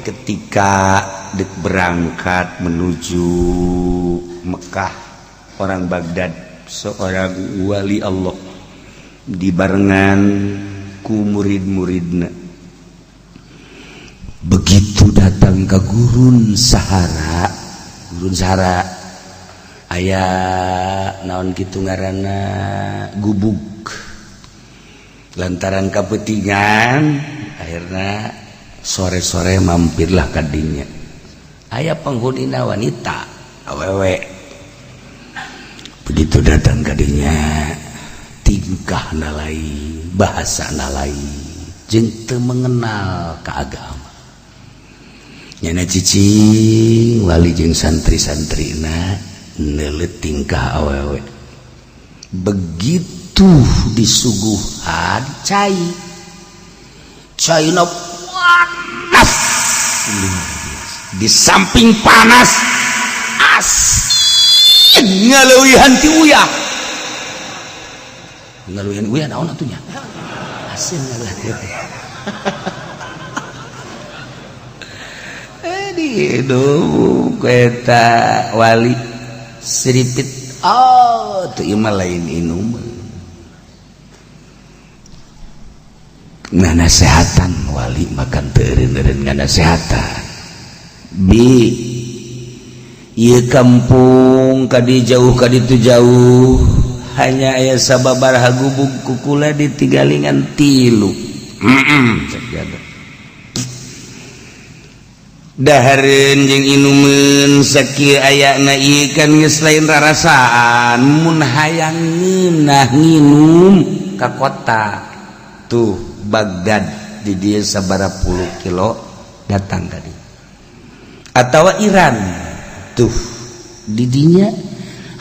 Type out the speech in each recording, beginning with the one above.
ketika dek berangkat menuju Mekah orang Baghdad seorang wali Allah dibarengan ku murid-muridna. Begitu datang ke Gurun Sahara aya naon kitu ngaranna gubug. Lantaran kapetingan akhirnya sore-sore mampirlah ka dinya. Aya penghunina wanita awewe. Begitu datang ka dinya tingkahna lain, bahasana lain, jeung teu mengenal ka agama. Nyana cicing wali jeung santri-santrina neuleut tingkah awewe. Begitu disuguhan cai na panas, di samping panas ngaleuwihan ti uyah. Ngaleuwihan uyah naon atunya? Asin ngaleuwihan. Aduh, eta wali seripit tuh ieu lain inum. Nganasehatan wali makan teureun-eureun nganasehatan. Ieu kampung kadi jauh kadi tu jauh hanya aya sababaraha gubug kukula ditinggalingan 3. Sagada. Dahareun jeung inumeun sakieu ayana ieu kan geus lain rarasaan mun hayang ngeunah nginum ka kota tuh Baghdad di dia sabara puluh kilo datang tadi atawa Iran tuh di dinya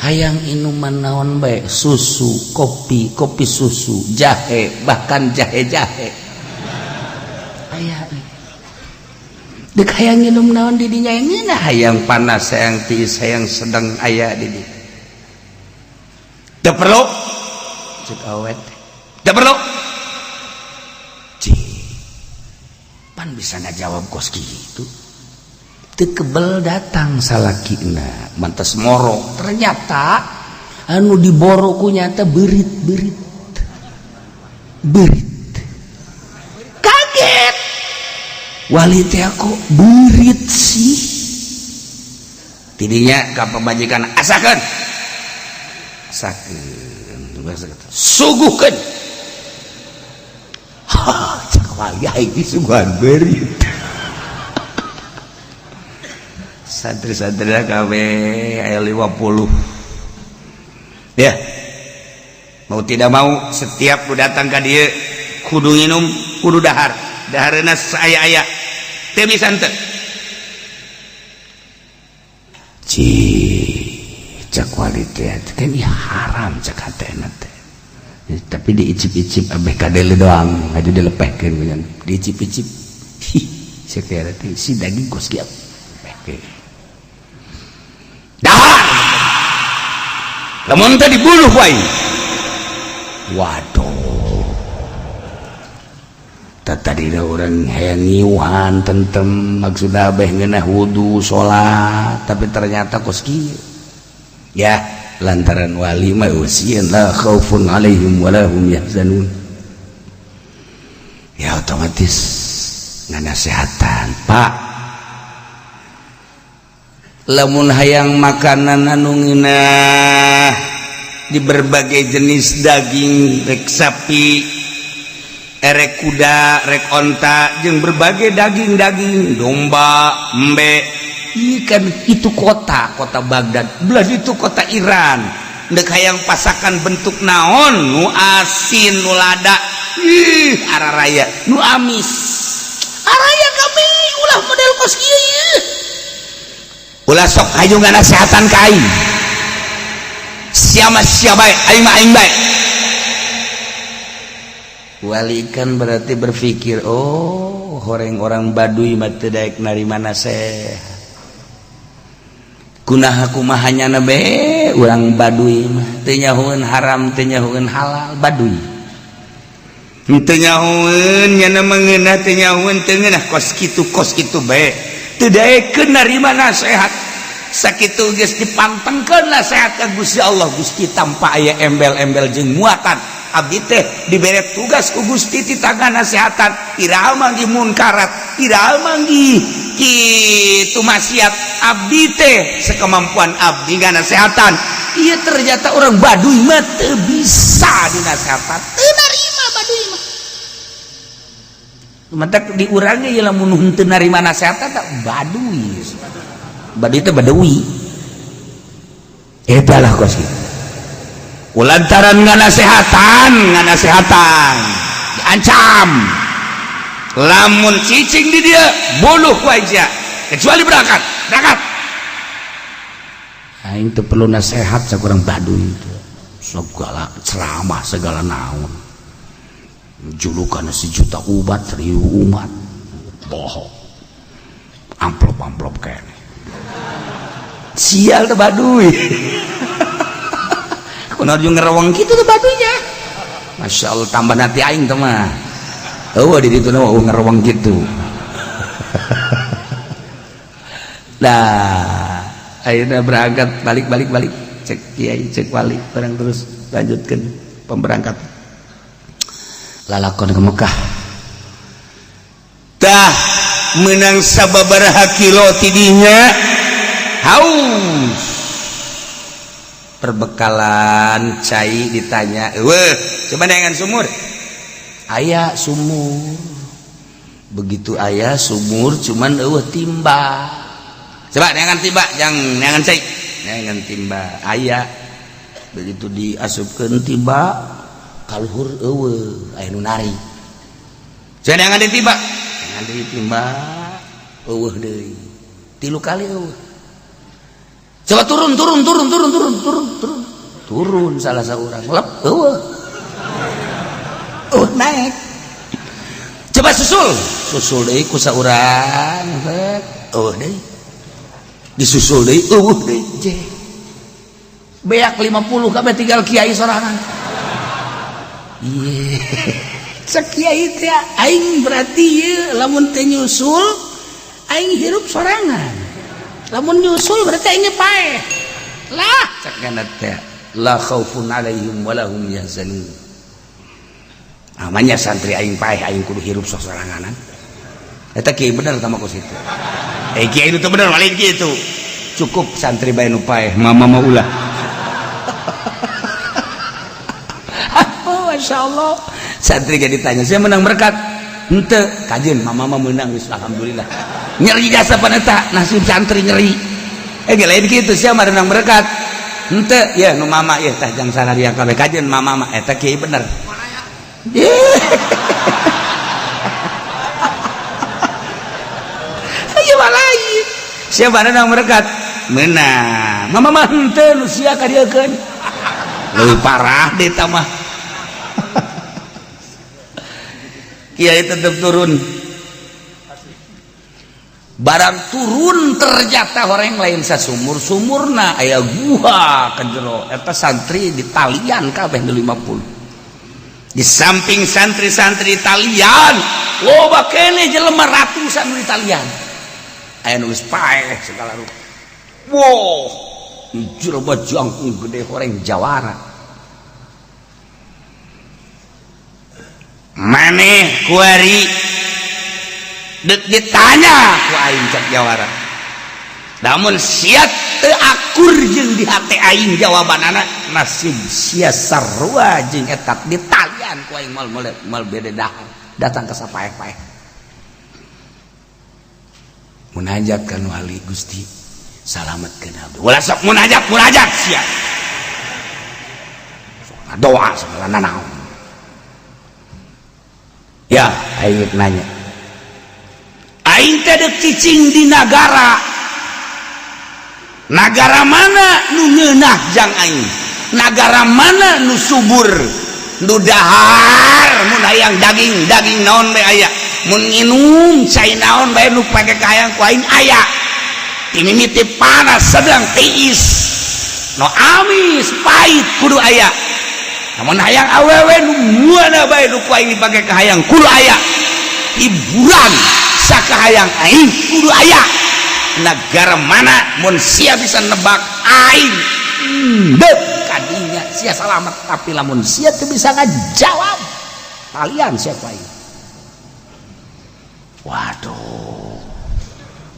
hayang inuman naon bae susu kopi susu jahe bahkan jahe aya dek hayang nginum naon di dinya ngeunah hayang panas hayang tiis hayang sedang aya di dinya teu perlu ceuk awet teu perlu pan bisa ngajawab kos gitu teu kebel datang salakina mantes moro ternyata anu diboro ku nyata beurit kaget wali teh aku beurit sih tidinya ka pamajikan asakeun suguhkeun wali ini suguhan berit santri-santri kabeh aya 50 ya mau tidak mau setiap lu datang ka dieu kudu nginum kudu dahareuna saaya-aya teu misan teu cak wali teh ini haram cak hatena teh. Tapi diicip-icip abeh kadele doang aja dilepehkeun kunyan diicip-icip sekira teh si daging kos kieu lepehkeun dahar lamun teh dibunuh wae waduh tadina urang hayang ngiuhan tentem maksudna abeh ngeunah wudu salat tapi ternyata kos kieu ya lantaran wali mah usian la khaufun alaihim wala hum yahzanun ya otomatis nganasehatan Pak lamun hayang makanan anu ngeunah di berbagai jenis daging rek sapi erek kuda rek onta jeung berbagai daging domba embe ikan itu kota Baghdad belah itu kota Iran dek hayang pasakan bentuk naon nu asin nu lada araraya nu amis araya kami ulah model kos kieu ulah sok hayu nganasehatan ka aing siapa bae aing mah aing bae wali kan berarti berpikir oh horeng orang Baduy mah teu daek narima nasihat kunaha kumahanya be urang Baduy mah teu nyahoeun haram teu nyahoeun halal Baduy henteu nyahoeun nya mengeunah teu nyahoeun teu ngeunah kos kitu bae teu daekeun narima nasihat sakitu geus dipantengkeun nasihat ka Gusti Allah Gusti tanpa aya embel-embel jeung muatan abdi teh dibere tugas ku Gusti ti tangga nasihatan iraha manggi munkarat iraha manggi kitu maksiat abdi teh sakemampuan abdi nganasehatan ieu ternyata orang Baduy mah teu bisa dinasehatan teu narima Baduy mah mantak di urang ge lamun henteu narima nasehatan tak Baduy teh Badawi eta lah kos kitu lantaran nganasehatan diancam lamun cicing di dia buluh ku aja kecuali berangkat aing teu perlu nasihat sakurang Baduy itu segala ceramah segala naon julukan 1 juta umat 1000 umat bohong amplop kene sial teh Baduy kunaon jeung ngereweng kitu teh Baduy-nya Masya Allah tambah nanti aing teh mah eueuh di ditu mah ngereweng kitu nah ayeuna berangkat balik cek kiai cek wali barang terus lanjutkeun pemberangkat lalakon ke Mekah tah menang sababaraha kilo tidinya haus perbekalan cai ditanya coba dengan sumur aya sumur begitu aya sumur cuman timba coba dengan timba jangan cai dengan timba aya begitu diasupkeun timba kaluhur aya nu nari coba dengan ditimba deui 3 kali coba turun salah seorang lep naik coba susul deui ku saurang deui disusul deui deui beak 50 kabeh tinggal kiai sorangan ieu cek kiai teh aing berarti ieu lamun teh nyusul aing hirup sorangan lamun nyusul berarti aing paeh lah cek kana teh la khaufun alaihim wala hum yahzanun amanya santri aing paeh aing kudu hirup soranganan eta kiai bener tama ku situ kiai itu bener malin kitu cukup santri bae nu paeh mama ulah Masya Allah santri gak ditanya saya menang berkat ente kajian mama menang alhamdulillah nyeri jasa paneta nasib santri nyeri gak lain gitu saya menang berkat ente ya nu mama ya tah jang sana dia kabeh kajian mama eta kiai bener ayo lain saya menang berkat menang mama ente nu sia ka dieukeun leuwih parah deh tamah kiai tetap turun barang turun ternyata orang lain sumurna aya gua ka jero eta santri di talian kabeh 50 di samping santri-santri talian loba kene jelema ratusan di talian aya nu geus paeh segala rupa wow jero jangkung gede horeng jawara maneh kuari dek ditanya ku aing cak jawara namun siat teu akur jeung di hate aing jawabanana nasib sia sarua jeung eta ditalian ku aing mal bededahan datang ke sapaeh-paeh munajat ka wali Gusti salametkeun abdi ulah sok munajat sia sok doa segala naon ya aing nanya aing teh deuk cicing di nagara mana nu ngeunah jang aing nagara mana nu subur nu dahar mun hayang daging naon bae aya mun nginum cai naon bae nu pake kahayang ku aing aya timimiti panas sedang tiis no amis pahit kudu aya namun hayang awewe nu muana bae nu ku aing dipake ka hayang kudu aya hiburan sakahayang aing kudu aya. Negara mana mun sia bisa nebak aing dek kadinya sia selamat, tapi lamun sia teu bisa ngajawab kalian siapa aing. Waduh,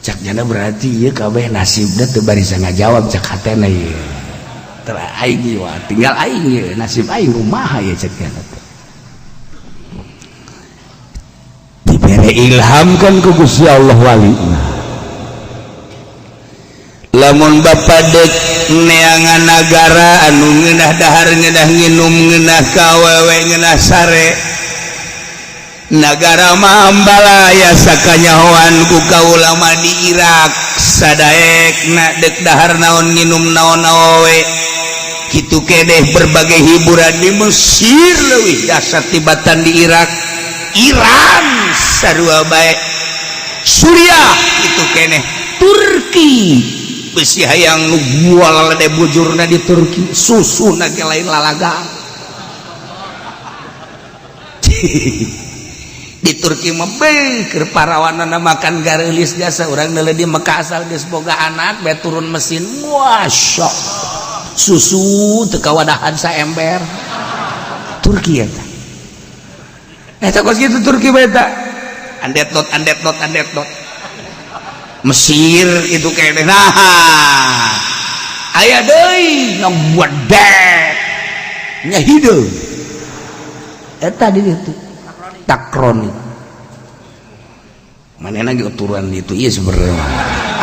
cak jana berarti ieu kabeh nasibna teu bari bisa ngajawab cak hatena ieu. Teu aing ieu tinggal aing ieu nasib aing kumaha ya cak jana teh. Dibere ilhamkan ku Gusti Allah walina. Lamun bapa dek neangan negara anu ngeunah dahar ngeunah nginum ngeunah kawewe ngeunah sare negara mah ambalaya sakanyahoan ku kaula mah di Irak sadaekna dek dahar naon nginum naon awewe kitu keneh berbagai hiburan di Mesir leuwih dahsyat tibatan di Irak Iran sarua bae Suriah kitu keneh Turki besi hayang nu bual lade bujurna di Turki susuna ge lain lalagang di Turki mah keur parawanana makan gareulis jasa urang neuleuh di Mekah asal geus boga anak bae turun mesin masya susu teu kawadahan saember Turki eta kos kitu Turki bae eta andet not Mesir itu kayaknya nah aya deui nu buat dek nya hideung eta di ditu takroni manehna ge uturan itu ieu sebenarnya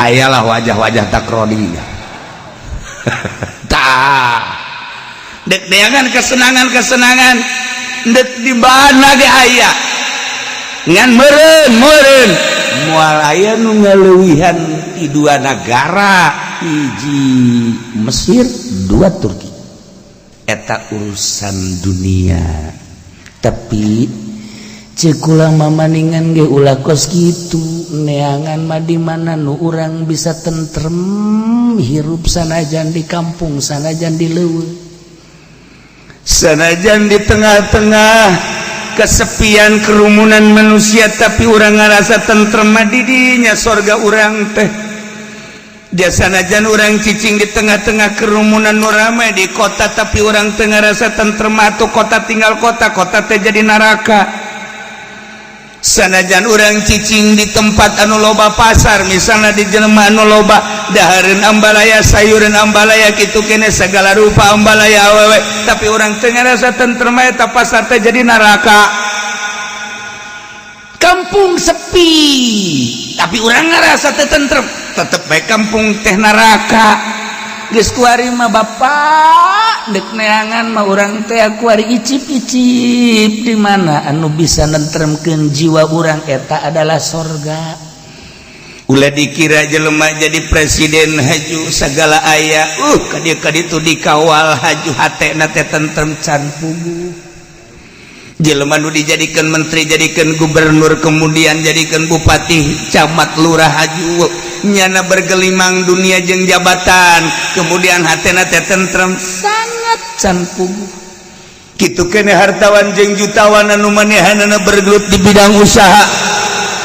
ayalah wajah-wajah takroni tah dek deangan kesenangan dek di bahanna ge aya ngan meureun moal aya nu ngaleuwihan di dua negara hiji Mesir dua Turki eta urusan dunia tapi ceuk ulah mamaningan ge ulah kos kitu neangan mah di mana nu urang bisa tentrem hirup sanajan di kampung sanajan di leuweung sanajan di tengah-tengah kesepian kerumunan manusia tapi urang ngarasa tentrem di dinya sorga urang teh jasanajan urang cicing di tengah-tengah kerumunan nu rame di kota tapi urang teu ngarasa tentrem atuh kota tinggal kota teh jadi neraka sanajan urang cicing di tempat anu loba pasar misalnya di jelema anu loba dahareun ambalaya sayureun ambalaya kitu keneh segala rupa ambalaya awewe tapi urang teu ngarasa tentrem eta pasar teh jadi neraka kampung sepi tapi urang ngarasa teu tentrem tetep bae kampung teh neraka geus kuari mah bapak dek neangan mah urang teh kuari icip-icip di mana anu bisa nentremkeun jiwa urang eta adalah sorga ulah dikira jelema jadi presiden haju segala aya ka ditu dikawal haju hatena teh tentrem can puguh jelema nu dijadikeun menteri jadikeun gubernur kemudian jadikeun bupati camat lurah haju nyana bergelimang dunia jeung jabatan kemudian hatena teh tentrem sangat can puguh kitu keneh hartawan jeung jutawan anu manehanana bergelut di bidang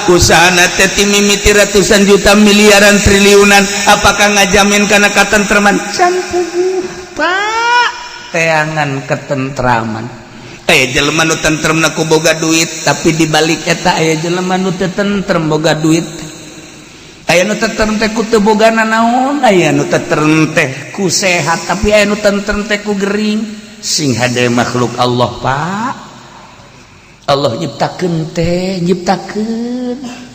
usahana teh timimiti ratusan juta miliaran triliunan apakah ngajamin kana katentreman can puguh pak teangan ketentraman jelema nu tentremna ku boga duit tapi dibalik eta aya jelema nu teu tentrem boga duit aya nu tentrem teh ku teu bogana naon aya nu tentrem teh ku sehat tapi aya nu tentrem teh ku gering sing hade makhluk Allah pak Allah nyiptakeun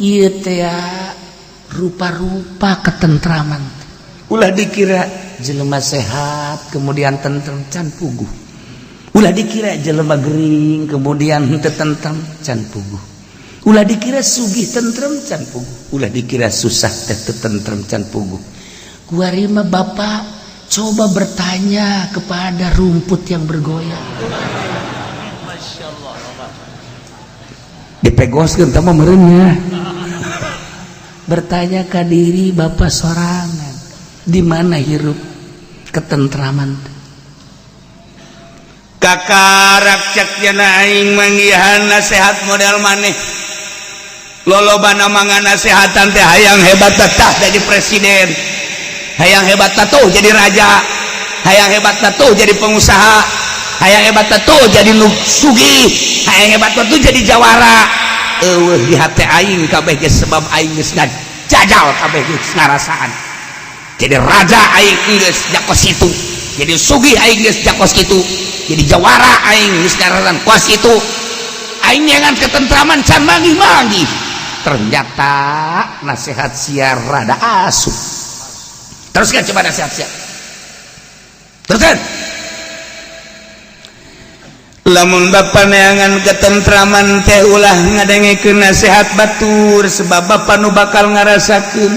ieu teh rupa-rupa ketentraman ulah dikira jelema sehat kemudian tentrem can puguh ulah dikira jelema gering kemudian teu tentrem can puguh ulah dikira sugih tentrem can puguh ulah dikira susah teh teu tentrem can puguh kuari mah bapak coba bertanya kepada rumput yang bergoyang masyaallah dipegoskeun tah mah meureunnya bertanya ka diri bapak sorangan di mana hirup ketentraman kakarak ceknya aing manggihan nasihat model maneh lolobana mangga nasihatan teh hayang hebat tah jadi presiden, hayang hebat tuh jadi raja, hayang hebat tuh jadi pengusaha, hayang hebat tuh jadi sugih, hayang hebat tuh jadi jawara. Eueuh di hati aing kabeh geus sebab aing geus ngajajal kabeh geus ngarasaan. Jadi raja aing geus jakos itu, jadi sugih aing geus jakos itu, jadi jawara aing geus ngarasaan kuas itu. Aing nyangan ketentraman can manggih-manggih. Ternyata nasihat sia rada asup. Teruskan coba nasihat sia. Teruskan. Lamun bapa neangan ketentraman teh ulah ngadengekeun nasihat batur sebab bapa nu bakal ngarasakeun.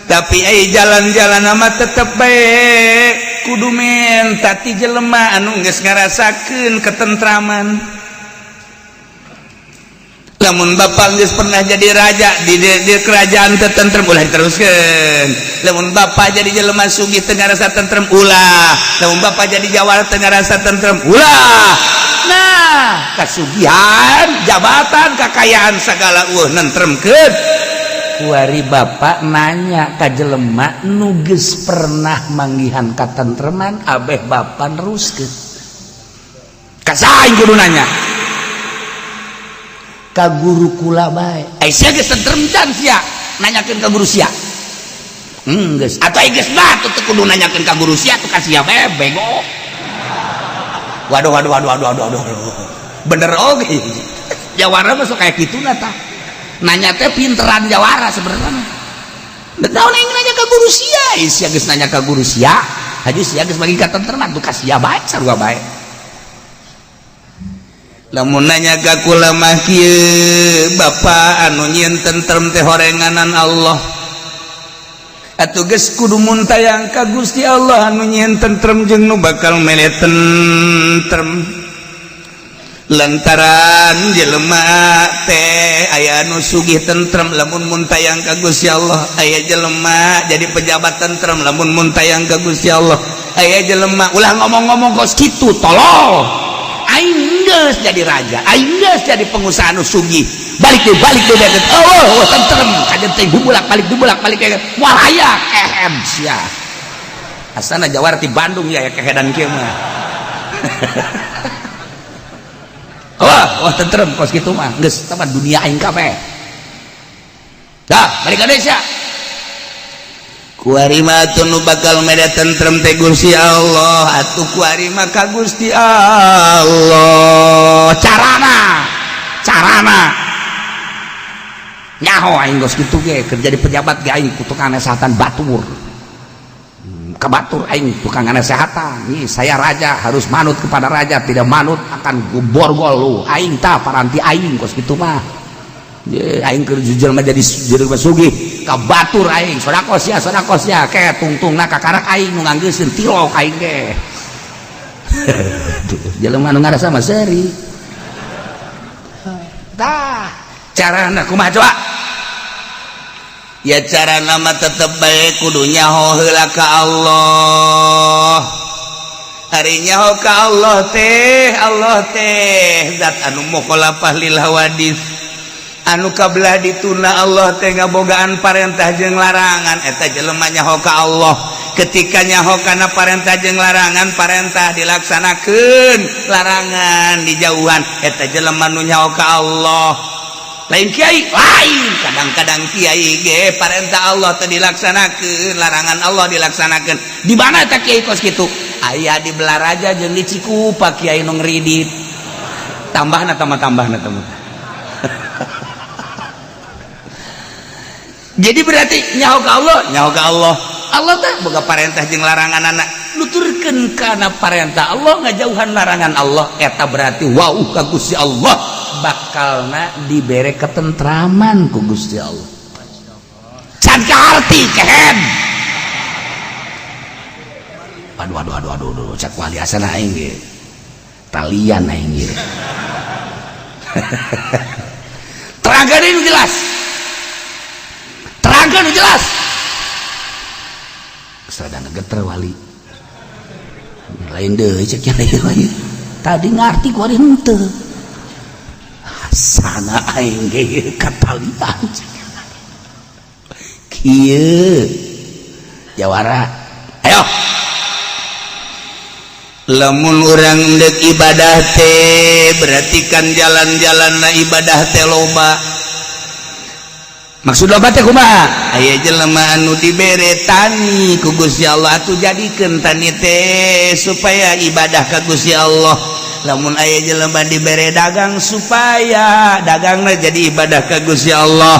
Tapi ai jalan-jalan mah tetep bae kudu menta ti jelema anu geus ngarasakeun ketentraman. Lamun bapak geus pernah jadi raja di kerajaan teu tentrem ulah diteruskeun. Lamun bapak jadi jelema sugih teu ngarasa tentrem ulah. Lamun bapak jadi jawara teu ngarasa tentrem ulah. Nah, kasugihan, jabatan, kekayaan segala nentremkeun. Kuari bapak nanya ka jelema nu geus pernah manggihan katentreman abeh bapak neruskeun. Ka saha kudu nanya? Ka guru kula bae. Sia geus tentrem can sia nanyakeun ka guru sia. Geus atuh ai geus batu teu kudu nanyakeun ka guru sia tuh ka sia bae bego. Waduh. Bener oge. Jawara mah sok kaya kituna tah. Nanya teh pinteran jawara sebenarnya. Da naon aing nanya ka guru sia? Sia geus nanya ka guru sia. Haji sia geus bagi ka tentreman tuh ka sia bae sarua bae. Lamun nanya ka kula mah kieu bapa anu nyieun tentrem teh horenganan Allah atuh geus kudu muntayang ka Gusti Allah anu nyieun tentrem jeung nu bakal mele tentrem lantaran jelema teh aya anu sugih tentrem lamun muntayang ka Gusti Allah, aya jelema jadi pejabat tentrem lamun muntayang ka Gusti Allah, aya jelema ulah ngomong-ngomong kos kitu tolol. Aing geus jadi raja, aing geus jadi pengusaha anu sugih. Balik deh oh tentrem kajen teh dibulak-balik moal aya kehed sia. Asana jawara ti Bandung ya kehedan kieu mah. Wah tentrem kos kitu mah geus teman dunia aing kabeh. Dah balik ka deui sia. Kuari mah nu bakal meda tentrem teh Gusti Allah atuh kuari mah ka Gusti Allah. Carana nyaho aing geus kitu ge keur jadi pejabat ge aing tukang nasehatan batur. Ka batur aing tukang nasehatan. Nih saya raja harus manut kepada raja, tidak manut akan borgol lu. Aing tah paranti aing geus kitu mah. Aing keur jelema jadi jelema sugih ka batur aing sodakos ya ke tungtungna kakarak aing nu nganggeuskeun tilok aing ge. Jelema nu ngarasa mah seuri. Tah carana kumaha coba? Ya carana mah tetep bae kudu nyaho heula ka Allah. Ari nyaho ka Allah teh zat anu mukhalafah lil hawadits. Anu kabelah dituna Allah teh ngabogaan parentah jeung larangan eta jelema nyaho ka Allah. Ketika nyaho kana parentah jeung larangan, parentah dilaksanakeun, larangan dijauhan, eta jelema nu nyaho ka Allah. Lain kiai, lain kadang-kadang kiai ge parentah Allah teh dilaksanakeun, larangan Allah dilaksanakeun. Di mana eta kiai kos kitu? Aya di Belaraja jeung di Cikupa kiai nu ngridit. Tambahna tambah-tambahna teman. Jadi berarti nyaho ka Allah Allah teh boga parentah jeung larangan anak nuturkeun kana parentah Allah ngajauhan larangan Allah eta berarti wau ka Gusti Allah bakalna dibere ketentraman ku Gusti Allah can kaharti kehed. Aduh cak wali asana aing ge talian aing ge terangkeun nu jelas sadana geter wali lain deui cek lain tadi ngarti ku ari henteu sana aing ge katalian kieu jawara ayo lamun urang deuk ibadah teh berarti kan jalan-jalanna ibadah teh loba. Maksud loba teh kumaha? Aya jelema anu dibere tani ku Gusti Allah atuh jadikeun tani teh supaya ibadah ka Gusti Allah. Lamun aya jelema dibere dagang supaya dagangna jadi ibadah ka Gusti Allah.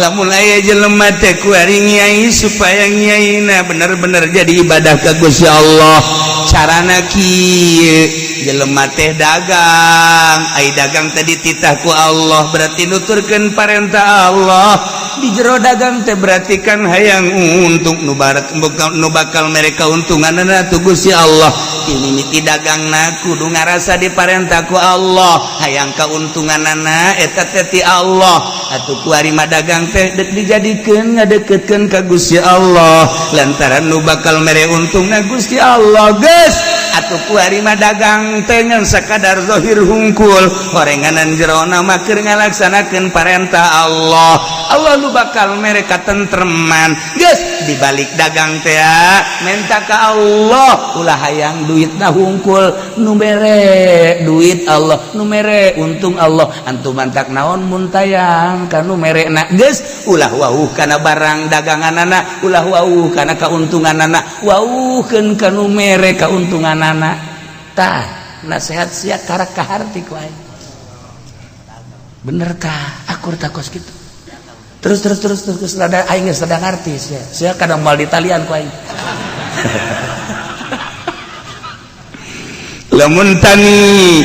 Lamun aya jelema teh ku ari nyai supaya nyaina bener-bener jadi ibadah ka Gusti Allah. Carana kieu jelema teh dagang, ai dagang tadi titah ku Allah berarti nuturkeun parentah Allah. Di jero dagang teh berarti kan hayang untung nu bakal mereka untunganna tu Gusti Allah. Ini miti dagangna kudu ngarasa diparentah ku Allah, hayang kauntunganna eta teh ti Allah. Atuh ku ari mah dagang teh deuk dijadikeun ngadeukeutkeun ka Gusti Allah lantaran nu bakal mere untungna Gusti Allah. Geus atuh ku ari mah dagang teh ngan sakadar zahir hungkul, horenganan jerona mah keur ngalaksanakeun parentah Allah. Allah nu bakal mere katentreman. Geus dibalik dagang teh menta ka Allah ulah hayang duitna hungkul, nu mere duit Allah, nu mere untung Allah. Antum mantak naon mun tayang ka nu merena. Geus ulah wauh kana barang daganganana, ulah wauh kana kauntunganana, wauhkeun ka nu mere kauntunganana. Tah nasihat sia karak ka harti ku aing. Bener kah akur takos kitu? Terus rada aing geus rada ngarti sia. Sia kadang moal ditalian ku aing. Lamun tani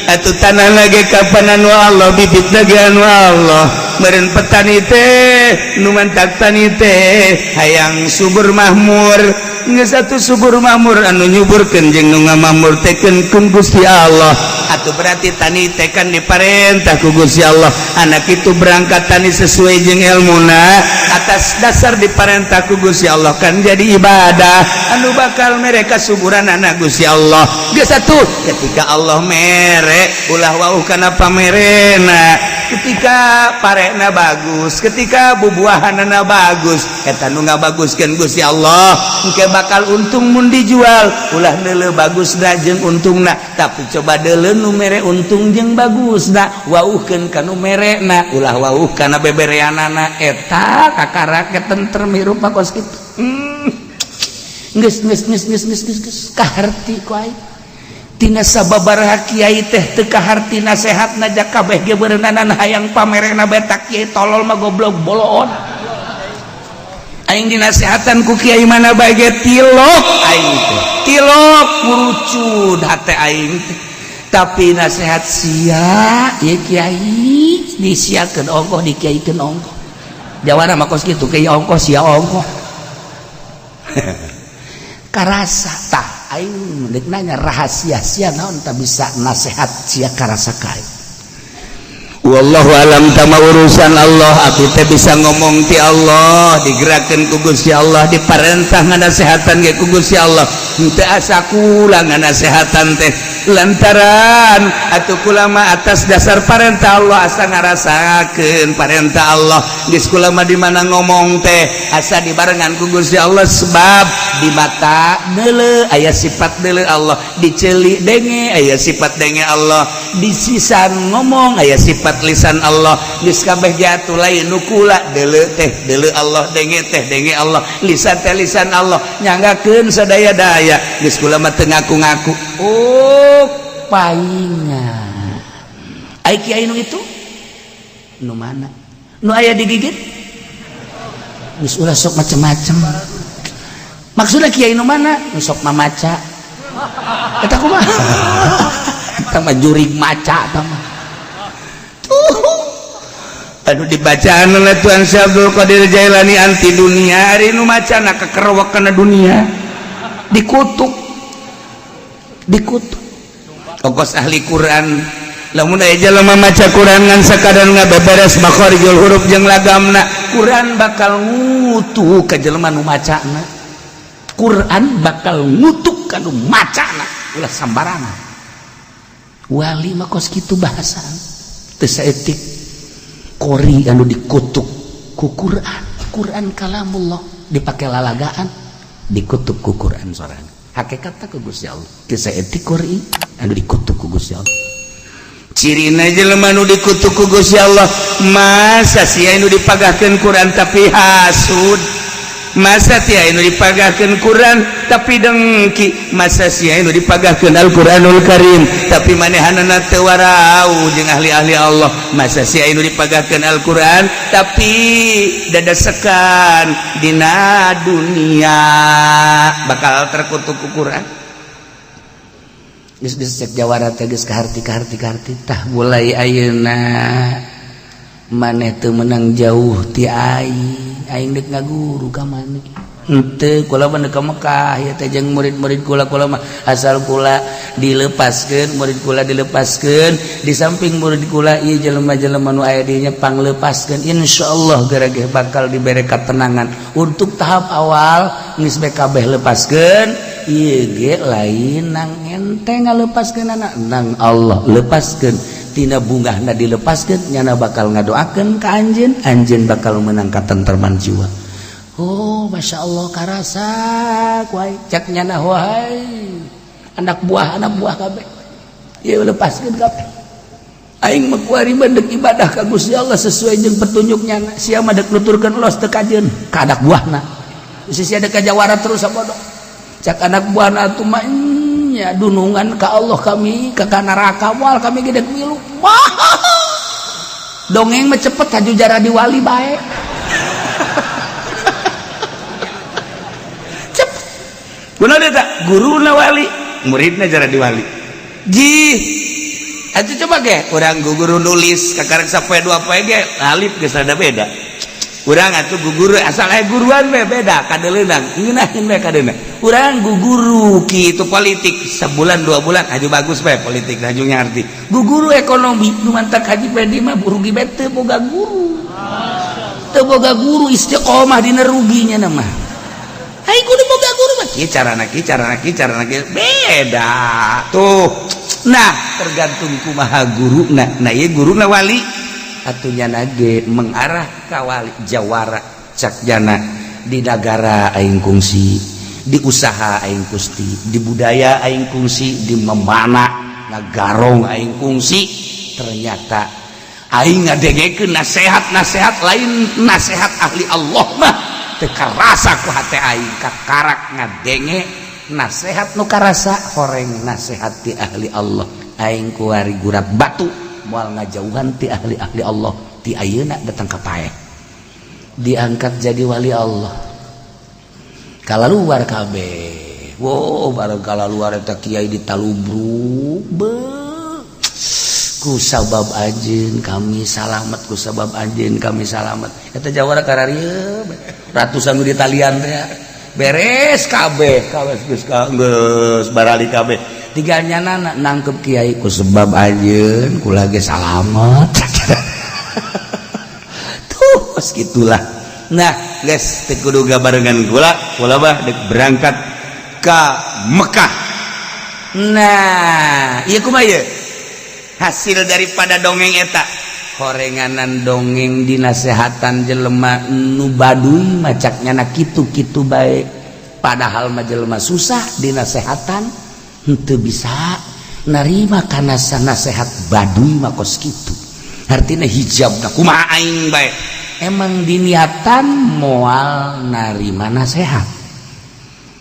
atuh tanah lagi kapan anu Allah bibit lagi anu Allah meureun petani teh nu mantak tani teh hayang subur makmur geus atuh subur makmur anu nyuburkeun jeung nu ngamamurtekeun ku Gusti Allah. Atuh berarti tani teh kan diparentah ku Gusti Allah. Anak itu berangkat tani sesuai jeung ilmuna atas dasar diparentah ku Gusti Allah kan jadi ibadah anu bakal mereka suburan anak Gusti Allah. Geus atuh ketika Allah mere ulah wauh kana pamerena, ketika parena bagus, ketika bubuahanana bagus, eta nu ngabaguskeun Gusti Allah engke bakal untung mun dijual. Ulah deuleu bagusna jeung untungna, tapi coba deuleu nu mere untung jeung bagusna, wauhkeun ka nu merena, ulah wauh kana bebereanana. Eta kakara ketentrem hirup pakos kitu. Geus kaharti ku aing. Tina sababaraha kiai teh teu kaharti nasehatna jak kabeh ge beuneunan hayang pamerena betak kiai tolol mah goblok boloon. Aing dinasehatan ku kiai mana bae ge tilok aing teh. Tilok murucud hate aing teh. Tapi nasehat sia ieu kiai disiakeun ongkoh dikiaikeun ongkoh. Jawana mah kos kitu kiai ongkoh sia ongkoh. Karasa tah aing deuk nanya rahasia sia naon tak bisa nasihat sia karasa kae. Wallahu alam tama urusan Allah. Aku teh bisa ngomong ti Allah, digerakkeun ku Gusti Allah, diparentah nganasehatan ge ku Gusti Allah. Henteu asa kula nganasehatan teh lantaran atuh kula mah atas dasar parentah Allah asa ngarasakeun parentah Allah. Geus kula mah di mana ngomong teh asa dibarengan ku Gusti Allah sebab di mata deuleu aya sifat deuleu Allah, di ceuli denge aya sifat denge Allah, di sisan ngomong aya sifat lisan Allah. Geus kabeh jatuh lain nu kula deuleu teh deuleu Allah, denge teh denge Allah, lisan teh lisan Allah, nyanggakeun sadaya-daya. Geus kula mah teu ngaku-ngaku. Oh paingan ai kiai nu itu nu mana nu aya digigit geus ulah sok macem-macem. Maksudna kiai nu mana nu sok mamaca eta kumaha eta mah jurig maca eta mah anu dibacaan oleh Tuan Syekh Abdul Qadir Jailani anti dunia ari nu macana kekerewek kana dunia dikutuk ongkos ahli Quran. Lamun aya jalema maca Quran ngan sakadar ngabeberes makharijul huruf jeung lagamna, Quran bakal ngutuh ka jelema nu macana. Quran bakal ngutuk ka nu macana ulah sambarangan. wali mah kos kitu bahasa teu saeutik qori anu dikutuk ku Quran kalamullah dipake lalagaan dikutuk ku Quran sorangan hakikatna ku Gusti Allah teu saeutik qori anu dikutuk ku Gusti Allah cirina jelema nu dikutuk ku Gusti Allah masa sia anu dipagahkeun Quran tapi hasud masa tia anu dipagahkeun Quran tapi dengki masa sia anu dipagahkeun Al-Qur'anul Karim tapi manehanana teu warau jeung ahli-ahli Allah masa sia anu dipagahkeun Al-Qur'an tapi dadasekan dina dunia bakal terkutuk ku Quran geus cek jawara teh geus kaharti tah mulai ayeuna maneh teu menang jauh ti aing dek ngaguru ka maneh henteu kula mah ka Mekah ya teh jeung murid-murid kula mah asal kula dilepaskeun murid kula dilepaskeun di samping murid kula ieu jelema-jelema nu aya dinya panglepaskeun insyaallah geura-geura bakal dibere katenangan untuk tahap awal geus bae kabeh lepaskeun ieu ge lain nang enteng ngalepaskeunana nang Allah lepaskeun tina bungahna dilepaskeun nyana bakal ngadoakeun ka anjeun bakal menang katentreman jiwa. Oh masya Allah karasa kuai cak nyana wahai anak buah kabeh ieu lepaskeun kabeh aing mah kuari mendek ibadah ka Gusti Allah sesuai jeung petunjuknya sia mah dek nuturkeun ulos teu kajeun ka anak buahna sia dek jawara terus sabodo cak anak buahna atuh mah nya dunungan ka Allah kami ka neraka moal kami gede milu dongeng mah cepet haju jara di wali bae cepet kunaon eta guruna wali muridna jara di wali ji atuh coba ge urang guru nulis kakarek sapoe dua poe ge alif geus rada beda urang atuh guguru asal aya guruan we beda kadeleunang ngeunaheun we kadena urang guguru kitu politik sebulan 2 bulan aju bagus we politik aju ngarti guguru ekonomi nu mantak haji pedi mah rugi bae teu boga guru istiqomah dina ruginya na mah ai kudu boga guru mah kieu carana beda tuh nah tergantung kumaha guruna nah ieu guruna wali atunya nage mengarah ka wali jawara cak jana di negara aing kungsi di usaha aing kungsi di budaya aing kungsi di memana ngagarong aing kungsi ternyata aing ngadengekeun nasihat lain nasihat ahli Allah mah teu karasa ku hate aing kakarak ngadenge nasihat nu karasa horeng nasihat ti ahli Allah aing kuari gurat batu moal ngajauhan ti ahli-ahli Allah ti ayeuna datang ka paeh diangkat jadi wali Allah kalaluar kabeh wow bareng kalaluar eta kiai ditalubruk ku sabab anjeun kami salamet ku sabab anjeun kami salamet eta jawara kararieu ratusan nu di talian teh beres kabeh geus barali kabeh tiga nyana nangkep kiai ku sebab anjeun kula ge salamet tuh gitulah nah guys teu kudu gabarengan kula mah dek berangkat ka Mekah nah ieu kumaha ieu hasil daripada dongeng eta horenganan dongeng dinasehatan jelema nu baduy macak nyana kitu-kitu bae padahal mah jelema susah dinasehatan henteu bisa narima kana nasihat baduy mah kos kitu artina hijabna kumaha aing bae emang diniatan moal narima nasihat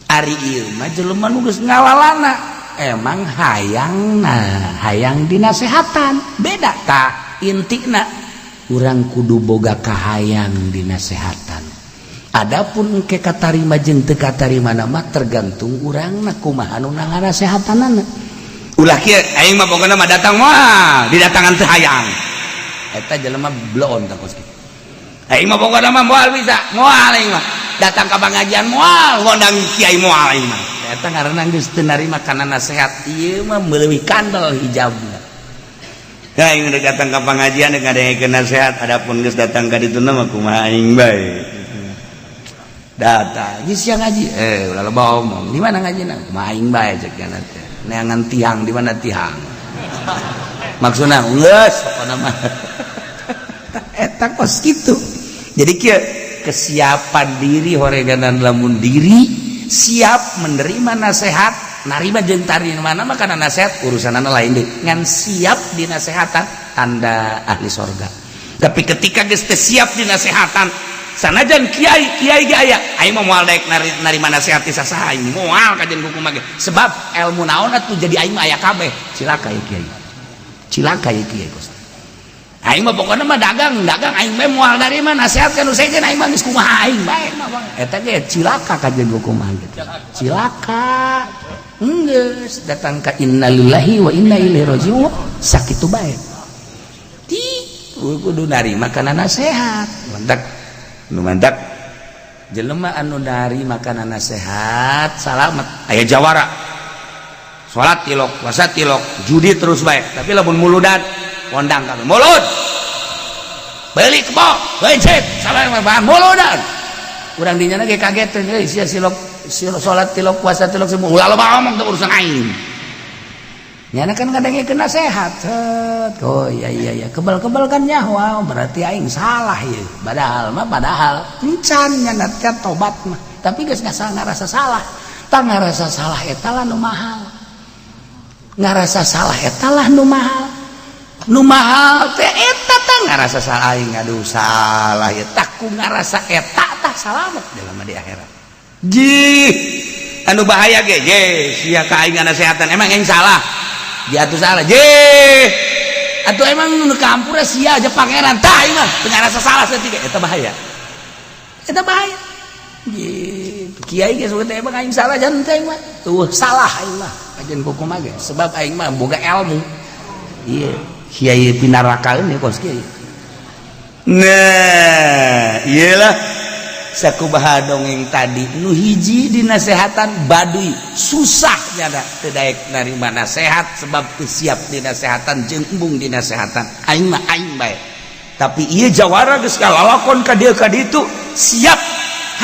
ari ieu mah jelema nu geus ngawalana emang hayang dinasehatan beda ta intina urang kudu boga kahayang dinasehatan adapun engke katarima jeung teu katarima mah tergantung urangna kumaha anu nganasehatanana ulah kieu aing mah pokona mah datang moal didatangan teu hayang eta jelema bloon ta kos kitu aing mah pokona mah moal bisa moal aing mah datang ka pangajian moal ngondang kiai moal aing mah eta ngaranna geus teu narima kana nasihat ieu mah meuleuwih kandel hijabna ya aing udah datang ka pangajian deuk ngadengekeun nasihat adapun geus datang ka ditu mah kumaha aing bae datang geus sia ngaji ulah loba omong di mana ngajina kumaha aing bae cek kana teh neangan tihang di mana tihang maksudnya geus pokona mah eta kos kitu. Jadi kieu kesiapan diri horeganan lamun diri siap menerima nasihat, narima jeung tarima mah kana nasihat urusanana lain deui. Ngan siap dinasehatan tanda ahli sorga. Tapi ketika geus teu siap dinasehatan, sanajan kiai ge aya, aing mah moal daek narima nasihat ti sasaha aing moal ka jeung kuku mah ge. Sebab ilmu naon atuh jadi aing mah aya kabeh. Cilaka ya kiai. Cilaka ya kiai Gusti. Aing mah pokona mah dagang aing mah moal dari mana nasihat kan usahakeun aing mah geus kumaha aing bae mah eta ge cilaka ka jeung kumaha gitu. Cilaka. Geus datang ka innalillahi wa inna ilaihi raji'un sakitu bae. Ti kudu narima kana nasihat. Mantak jelema anu narima kana nasihat salamet aya jawara. Salat tilok, puasa tilok, judi terus bae. Tapi lamun muludan kondang kami mulud beli kebok becek salah bahan muludan urang dinya ge kaget euy sia silok salat tilok puasa tilok semua ulah loba ngomong teh urusan aing nyana kan kadangnya kena sehat oh iya kebal-kebal kan nyawa berarti aing salah ya padahal encan nyana teh tobat mah tapi geus ngarasa salah tah ngarasa salah eta lah nu mahal ngarasa salah eta lah nu mahal teh eta tah ngarasa salah aing aduh salah ya tak ku ngarasa eta tah salamet dalam di akhirat jih anu bahaya ge sia ka aing nasehatan emang aing salah dia atuh salah jih atuh emang nu kampura sia aja pangeran tah aing mah teu ngarasa salah saeutik eta bahaya jih kiai ge suka teh emang aing salah janten teh aing mah tuh salah aing mah ajeun kumaha ge sebab aing mah boga ilmu iya kiai pinarakaeun ya kos kiai. Nah, iyalah sakumaha dongeng tadi nu hiji dinasehatan baduy susah nyana teu daek narima nasihat sebab teu siap dinasehatan jeung embung dinasehatan. Aing mah aing bae. Tapi ieu jawara geus kalalakon ka dieu ka ditu siap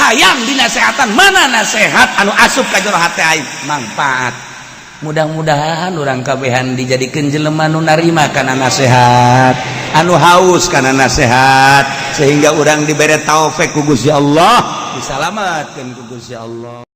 hayang dinasehatan mana nasihat anu asup ka jero hate aing manfaat. Mudah-mudahan orang kabehan dijadikan jelema nu narima kana nasihat anu haus kana nasihat sehingga orang diberi taufik ku Gusti Allah disalamatkeun ku Gusti Allah.